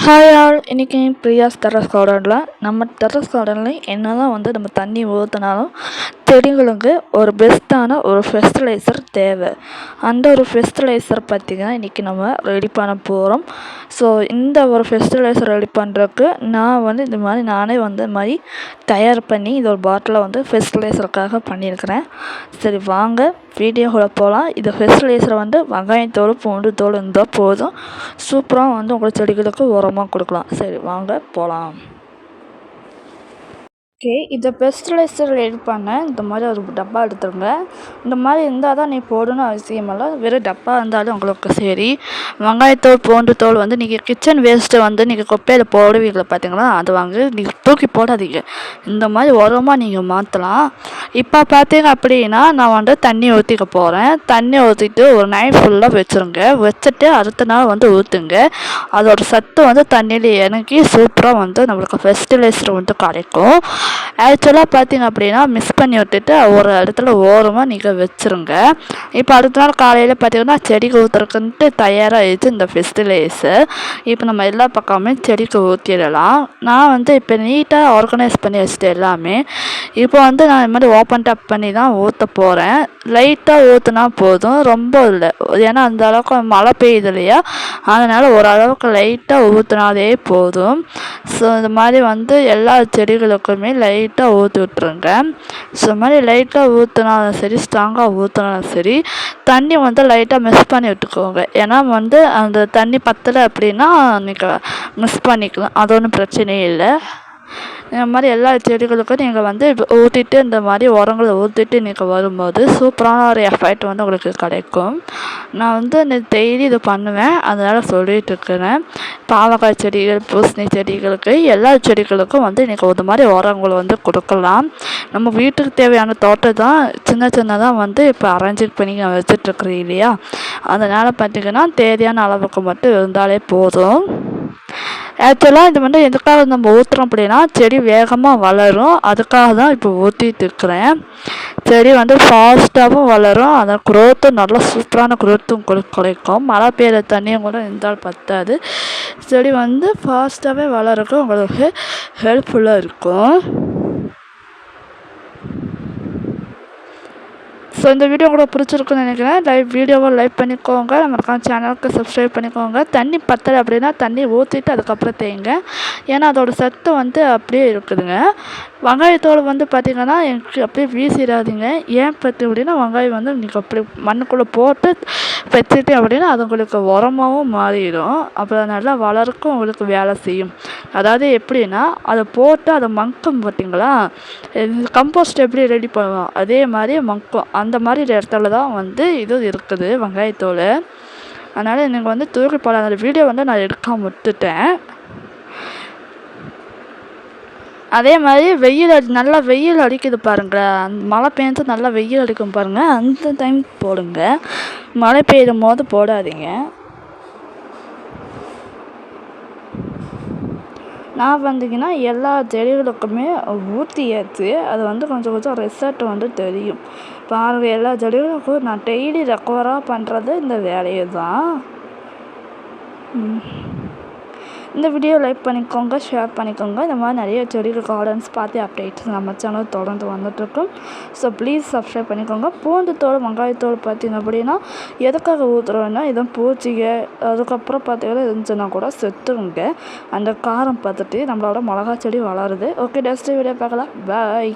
Hi all, இன்றைக்கி பிரியாஸ் terrace கார்டனில் நம்ம டெரஸ் கார்டனில் என்ன தான் வந்து நம்ம தண்ணி ஊற்றினாலும் செடிகளுக்கு ஒரு பெஸ்ட்டான ஒரு ஃபெர்டிலைசர் தேவை. அந்த ஒரு ஃபெர்டிலைசர் பார்த்திங்கன்னா இன்றைக்கி நம்ம ரெடி பண்ண போகிறோம். ஸோ இந்த ஒரு ஃபெர்டிலைசர் ரெடி பண்ணுறதுக்கு நான் வந்து இந்த மாதிரி நானே வந்து இந்த மாதிரி தயார் பண்ணி இது ஒரு பாட்டிலை வந்து ஃபெர்டிலைசருக்காக பண்ணியிருக்கிறேன். சரி வாங்க வீடியோக்குள்ளே போகலாம். இது ஃபெர்டிலைசரை வந்து வெங்காயத்தோல் பூண்டு தோல் இருந்தால் போதும், சூப்பராக வந்து உங்கள் செடிகளுக்கு உரமாக கொடுக்கலாம். சரி வாங்க போகலாம். ஓகே, இதை ஃபெர்டிலைசர் ரெடி பண்ண இந்த மாதிரி ஒரு டப்பா எடுத்துருங்க. இந்த மாதிரி இருந்தால் தான் நீ போடணும்னு அவசியமில்லை, வெறும் டப்பா இருந்தாலும் உங்களுக்கு சரி. வெங்காயத்தோல் பூண்டு தோல் வந்து நீங்கள் கிச்சன் வேஸ்ட்டு வந்து நீங்கள் குப்பையில் போடுவீங்களா பார்த்தீங்களா, அது வாங்கி நீங்கள் தூக்கி போடாதீங்க. இந்த மாதிரி உரமாக நீங்கள் மாற்றலாம். இப்போ பார்த்தீங்க அப்படின்னா நான் வந்து தண்ணி ஊற்றிக்க போகிறேன். தண்ணி ஊற்றிட்டு ஒரு நைட் ஃபுல்லாக வச்சுருங்க. வச்சுட்டு அடுத்த நாள் வந்து ஊற்றுங்க. அதோட சத்து வந்து தண்ணியில் இறங்கி சூப்பராக வந்து நம்மளுக்கு ஃபெர்டிலைசர் வந்து கிடைக்கும். ஆக்சுவலாக பார்த்திங்க அப்படின்னா மிக்ஸ் பண்ணி விட்டுட்டு ஒரு இடத்துல ஓரமாக நீங்கள் வச்சுருங்க. இப்போ அடுத்த நாள் காலையில் பார்த்திங்கன்னா செடிக்கு ஊற்றுறதுக்குன்ட்டு தயாராகிடுச்சு இந்த ஃபெர்டிலைசர். இப்போ நம்ம எல்லா பக்கமே செடிக்கு ஊற்றிடலாம். நான் வந்து இப்போ நீட்டாக ஆர்கனைஸ் பண்ணி வச்சுட்டு எல்லாமே இப்போ வந்து நான் இது மாதிரி ஓப்பன் டப் பண்ணி தான் ஊற்ற போகிறேன். லைட்டாக ஊற்றினா போதும், ரொம்ப இல்லை. ஏன்னா அந்த அளவுக்கு மழை பெய்யுது இல்லையா, அதனால் ஓரளவுக்கு லைட்டாக ஊற்றினாலே போதும். ஸோ இந்த மாதிரி வந்து எல்லா செடிகளுக்குமே லைட்டாக ஊற்றி விட்ருங்க. ஸோ இந்த மாதிரி லைட்டாக ஊற்றினாலும் சரி, ஸ்ட்ராங்காக ஊற்றினாலும் சரி, தண்ணி வந்து லைட்டாக மிக்ஸ் பண்ணி விட்டுக்கோங்க. ஏன்னா வந்து அந்த தண்ணி பத்தலை அப்படின்னா நீங்கள் மிக்ஸ் பண்ணிக்கலாம், அது ஒன்றும் பிரச்சனையே இல்லை. இந்த மாதிரி எல்லா செடிகளுக்கும் நீங்கள் வந்து ஊற்றிட்டு இந்த மாதிரி உரங்களை ஊற்றிட்டு நீங்கள் வரும்போது சூப்பரான ஒரு எஃபெக்ட் வந்து உங்களுக்கு கிடைக்கும். நான் வந்து டெய்லி இது பண்ணுவேன், அதனால் சொல்லிகிட்டு இருக்கிறேன். பாவக்காய் செடிகள், பூசணி செடிகளுக்கு, எல்லா செடிகளுக்கும் வந்து நீங்கள் ஒரு மாதிரி உரங்களை வந்து கொடுக்கலாம். நம்ம வீட்டுக்கு தேவையான தோட்டம் தான் சின்னதாக வந்து இப்போ அரேஞ்ச் பண்ணி நான் வச்சிட்ருக்குறேன் இல்லையா, அதனால் பார்த்திங்கன்னா தேவையான அளவுக்கு மட்டும் இருந்தாலே போதும். ஆக்சுவலாக இது வந்து எதுக்காக நம்ம ஊற்றுறோம் அப்படின்னா செடி வேகமாக வளரும், அதுக்காக தான் இப்போ ஊற்றிட்டு இருக்கிறேன். செடி வந்து ஃபாஸ்ட்டாகவும் வளரும், அந்த குரோத்தும் நல்லா சூப்பரான குரோத்தும் கிடைக்கும். மழை பெய்கிற தண்ணியும் கூட இருந்தால் பத்தாது, செடி வந்து ஃபாஸ்ட்டாகவே வளர்றதுக்கு உங்களுக்கு ஹெல்ப்ஃபுல்லாக இருக்கும். ஸோ இந்த வீடியோ கூட பிடிச்சிருக்குன்னு நினைக்கிறேன். வீடியோவை லைக் பண்ணிக்கோங்க, நம்ம சேனலுக்கு சப்ஸ்கிரைப் பண்ணிக்கோங்க. தண்ணி பத்தலை அப்படின்னா தண்ணி ஊற்றிட்டு அதுக்கப்புறம் தேங்க, ஏன்னா அதோடய சத்து வந்து அப்படியே இருக்குதுங்க. வெங்காயத்தோடு வந்து பார்த்திங்கன்னா எனக்கு அப்படியே வீசிடாதீங்க. ஏன் பற்றி அப்படின்னா வெங்காயம் வந்து நீங்கள் அப்படி மண்ணுக்குள்ளே போட்டு வச்சுட்டு அப்படின்னா அது உங்களுக்கு உரமாகவும் மாறிடும், அப்புறம் நல்லா வளர்க்கும், உங்களுக்கு வேலை செய்யும். அதாவது எப்படின்னா அதை போட்டு அதை மங்கும் பார்த்திங்களா, கம்போஸ்ட் எப்படி ரெடி பண்ணுவோம் அதே மாதிரி மங்கும். அந்த மாதிரி இடத்துல தான் வந்து இது இருக்குது வெங்காயத்தோல். அதனால் நீங்கள் வந்து தூக்கி போட அந்த வீடியோ வந்து நான் எடுக்காமல் விட்டுட்டேன். அதே மாதிரி நல்லா வெயில் அடிக்குது பாருங்கள், அந்த மழை பெஞ்சு நல்லா வெயில் அடிக்கும் பாருங்கள், அந்த டைம் போடுங்க. மழை பெய்யும் போது போடாதீங்க. நான் வந்தீங்கன்னா எல்லா செடிகளுக்குமே ஊற்றியாச்சு, அது வந்து கொஞ்சம் கொஞ்சம் ரிசல்ட் வந்து தெரியும் பாருங்கள். எல்லா செடிகளுக்கும் நான் டெய்லி ரெக்கவராக பண்ணுறது இந்த வேலையை தான். இந்த வீடியோ லைக் பண்ணிக்கோங்க, ஷேர் பண்ணிக்கோங்க. இந்த மாதிரி நிறைய செடிகள் கார்டன்ஸ் பார்த்து அப்டேட்ஸ் நம்ம சேனல் தொடர்ந்து வந்துட்டுருக்கும். ஸோ ப்ளீஸ் சப்ஸ்கிரைப் பண்ணிக்கோங்க. பூண்டு தோல் வெங்காயத்தோல் பார்த்திங்க அப்படின்னா எதுக்காக ஊற்றுறோன்னா எதுவும் பூச்சிங்க அதுக்கப்புறம் பார்த்திங்கன்னா இருந்துச்சுன்னா கூட செத்துருங்க. அந்த காரம் பார்த்துட்டு நம்மளோட மிளகா செடி வளருது. ஓகே, நெக்ஸ்ட் வீடியோ பார்க்கலாம். பாய்.